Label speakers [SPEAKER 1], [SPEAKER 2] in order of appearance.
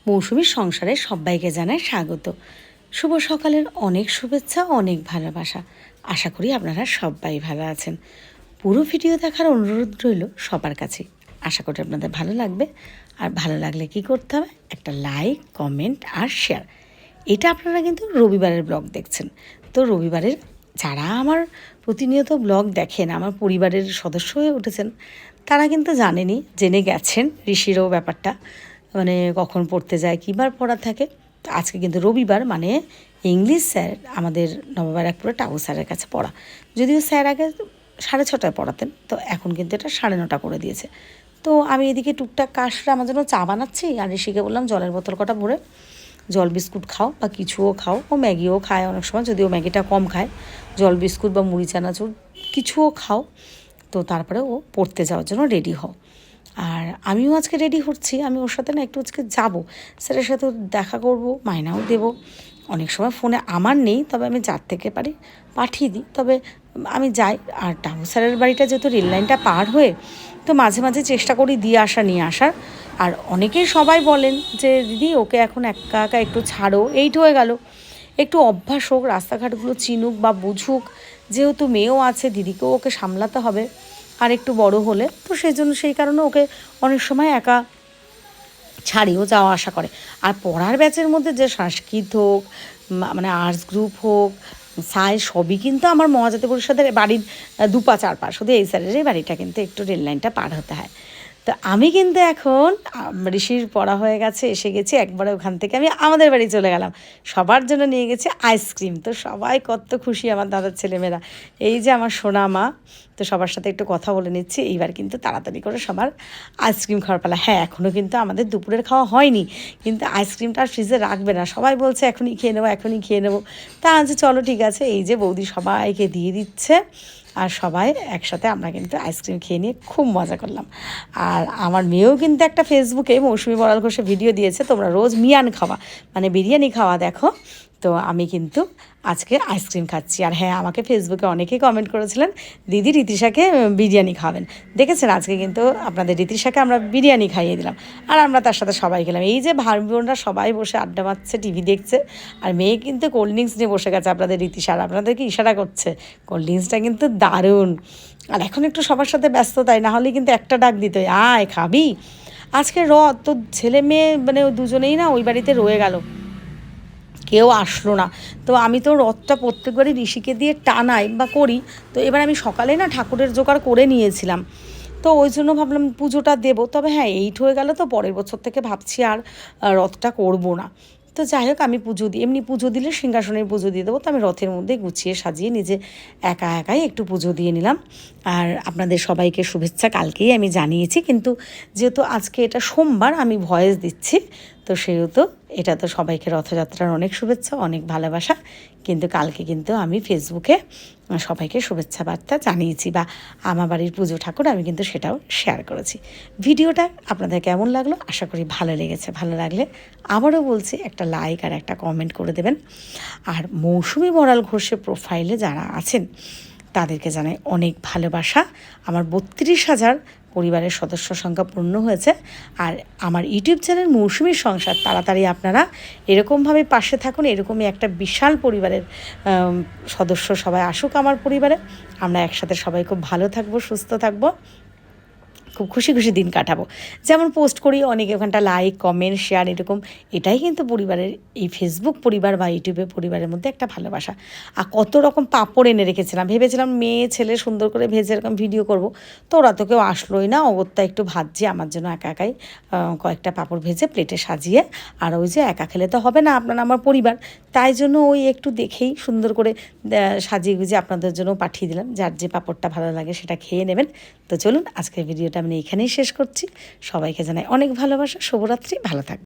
[SPEAKER 1] মৌসুমীর সংসারে সবাইকে জানায় স্বাগত। শুভ সকালের অনেক শুভেচ্ছা, অনেক ভালোবাসা। আশা করি আপনারা সবাই ভালো আছেন। পুরো ভিডিও দেখার অনুরোধ রইল সবার কাছে। আশা করি আপনাদের ভালো লাগবে। আর ভালো লাগলে কি করতে হবে? একটা লাইক, কমেন্ট আর শেয়ার। এটা আপনারা কিন্তু রবিবারের ব্লগ দেখছেন। তো রবিবারের যারা আমার প্রতিনিয়ত ব্লগ দেখেন, আমার পরিবারের সদস্য হয়ে উঠেছেন, তারা কিন্তু জেনে গেছেন ঋষিরও ব্যাপারটা, মানে কখন পড়তে যায়, কী বার পড়া থাকে। তো আজকে কিন্তু রবিবার, মানে ইংলিশ স্যার আমাদের নববারাকপুরে টাবু স্যারের কাছে পড়া। যদিও স্যার আগে 6:30টায় পড়াতেন, তো এখন কিন্তু এটা 9:30 করে দিয়েছে। তো আমি এদিকে টুকটাক কাশরা আমার জন্য চা বানাচ্ছি, আর ঋষিকে বললাম জলের বোতল কটা ভরে জল বিস্কুট খাও বা কিছুও খাও। ও ম্যাগিও খায় অনেক সময়, যদিও ম্যাগিটা কম খায়। জল বিস্কুট বা মুড়ি চানাচুর কিছুও খাও। তো তারপরে ও পড়তে যাওয়ার জন্য রেডি হও। আর আমিও আজকে রেডি হচ্ছি, আমি ওর সাথে না একটু আজকে যাবো, স্যারের সাথে দেখা করব, মাইনাও দেব। অনেক সময় ফোনে আমার নেই, তবে আমি যার থেকে পারি পাঠিয়ে দিই। তবে আমি যাই, আর টাবু স্যারের বাড়িটা যেহেতু রেল লাইনটা পার হয়ে, তো মাঝে মাঝে চেষ্টা করি দিয়ে আসা নিয়ে আসার। আর অনেকেই সবাই বলেন যে দিদি ওকে এখন একা একা একটু ছাড়ো, এইট হয়ে গেল, একটু অভ্যাস হোক, রাস্তাঘাটগুলো চিনুক বা বুঝুক, যেহেতু মেয়েও আছে, দিদিকেও ওকে সামলাতে হবে আর একটু বড় হলে। তো সেই কারণে ওকে অনেক সময় একা ছাড়িও যাওয়া আসা করে। আর পড়ার ব্যাচের মধ্যে যে সংস্কৃত হোক, মানে আর্টস গ্রুপ হোক, সায়েন্স, সবই কিন্তু আমার মহাজাতি পরিষদের বাড়ির 2 পা 4 পা, শুধু এই স্যারের বাড়িটা কিন্তু একটু রেল লাইনটা পার হতে হয়। তো আমি কিন্তু এখন ঋষির পড়া হয়ে গেছে, এসে গেছি একবারে, ওখান থেকে আমি আমাদের বাড়ি চলে গেলাম। সবার জন্য নিয়ে গেছি আইসক্রিম। তো সবাই কত খুশি, আমার দাদার ছেলেমেয়েরা। এই যে আমার সোনা মা, তো সবার সাথে একটু কথা বলে নিচ্ছি। এইবার কিন্তু তাড়াতাড়ি করে সবার আইসক্রিম খাওয়ার পালা। হ্যাঁ, এখনও কিন্তু আমাদের দুপুরের খাওয়া হয়নি, কিন্তু আইসক্রিমটা আর ফ্রিজে রাখবে না, সবাই বলছে এখনই খেয়ে নেবো, এখনই খেয়ে নেবো। তা আছে, চলো ঠিক আছে। এই যে বৌদি সবাইকে দিয়ে দিচ্ছে, আর সবাই একসাথে আমরা কিন্তু আইসক্রিম খেয়ে নিয়ে খুব মজা করলাম। আর আমার মেয়েও কিন্তু একটা ফেসবুকে মৌসুমী বড়াল ঘোষে ভিডিও দিয়েছে, তোমরা রোজ মিয়ান খাওয়া, মানে বিরিয়ানি খাওয়া দেখো। তো আমি কিন্তু আজকে আইসক্রিম খাচ্ছি। আর হ্যাঁ, আমাকে ফেসবুকে অনেকেই কমেন্ট করেছিলেন দিদি ঋতিশাকে বিরিয়ানি খাওয়াবেন। দেখেছেন, আজকে কিন্তু আপনাদের ঋতিশাকে আমরা বিরিয়ানি খাইয়ে দিলাম, আর আমরা তার সাথে সবাই খেলাম। এই যে ভাই বোনরা সবাই বসে আড্ডা মারছে, টিভি দেখছে, আর মেয়ে কিন্তু কোল্ড ড্রিঙ্কস নিয়ে বসে গেছে। আপনাদের ঋতিশা আর আপনাদেরকে ইশারা করছে, কোল্ড ড্রিঙ্কসটা কিন্তু দারুণ। আর এখন একটু সবার সাথে ব্যস্ত, তাই না হলে কিন্তু একটা ডাক দিত, আয় খাবি। আজকে রথ, তো ছেলে মেয়ে মানে দুজনেই না ওই বাড়িতে রয়ে গেল, কেউ আসলো না। তো আমি তো রথটা প্রত্যেকবারই ঋষিকে দিয়ে টানাই বা করি। তো এবার আমি সকালে না ঠাকুরের জোগাড় করে নিয়েছিলাম, তো ওই জন্য ভাবলাম পুজোটা দেবো। তবে হ্যাঁ, 8 হয়ে গেল, তো পরের বছর থেকে ভাবছি আর রথটা করব না। তো যাই হোক, আমি পুজো দিই, এমনি পুজো দিলে সিংহাসনের পুজো দিয়ে দেবো। তো আমি রথের মধ্যে গুছিয়ে সাজিয়ে নিজে একাই একটু পুজো দিয়ে নিলাম। আর আপনাদের সবাইকে শুভেচ্ছা কালকেই আমি জানিয়েছি, কিন্তু যেহেতু আজকে এটা সোমবার, আমি ভয়েস দিচ্ছি, তো সেহেতু এটা তো সবাইকে রথযাত্রার অনেক শুভেচ্ছা, অনেক ভালোবাসা। কিন্তু কালকে কিন্তু আমি ফেসবুকে সবাইকে শুভেচ্ছা বার্তা জানিয়েছি, বা আমার বাড়ির পুজো ঠাকুর আমি কিন্তু সেটাও শেয়ার করেছি। ভিডিওটা আপনাদের কেমন লাগলো? আশা করি ভালো লেগেছে। ভালো লাগলে আবারও বলছি, একটা লাইক আর একটা কমেন্ট করে দেবেন। আর মৌসুমী বড়াল ঘোষের প্রোফাইলে যারা আছেন তাদেরকে জানাই অনেক ভালোবাসা। আমার 32,000 পরিবারের সদস্য সংখ্যা পূর্ণ হয়েছে। আর আমার ইউটিউব চ্যানেল মৌসুমীর সংসার, তাড়াতাড়ি আপনারা এরকমভাবে পাশে থাকুন। এরকমই একটা বিশাল পরিবারের সদস্য সবাই আসুক আমার পরিবারে। আমরা একসাথে সবাই খুব ভালো থাকবো, সুস্থ থাকবো, খুব খুশি খুশি দিন কাটাবো। যেমন পোস্ট করি অনেকে, ওখানটা লাইক, কমেন্ট, শেয়ার, এরকম। এটাই কিন্তু পরিবারের, এই ফেসবুক পরিবার বা ইউটিউবের পরিবারের মধ্যে একটা ভালোবাসা। আর কত রকম পাঁপড় এনে রেখেছিলাম, ভেবেছিলাম মেয়ে ছেলে সুন্দর করে ভেজে এরকম ভিডিও করব। তো ওরা তো কেউ আসলোই না, অগত্যা একটু ভাজছি আমার জন্য একাই কয়েকটা পাঁপড় ভেজে প্লেটে সাজিয়ে। আর ওই যে একা খেলে তো হবে না, আপনারা আমার পরিবার, তাই জন্য ওই একটু দেখেই সুন্দর করে সাজিয়ে গুজিয়ে আপনাদের জন্য পাঠিয়ে দিলাম। যার যে পাঁপড়টা ভালো লাগে সেটা খেয়ে নেবেন। তো চলুন, আজকের ভিডিওটা আমি এখানেই শেষ করছি। সবাইকে জানাই অনেক ভালোবাসা, শুভরাত্রি, ভালো থাকবেন।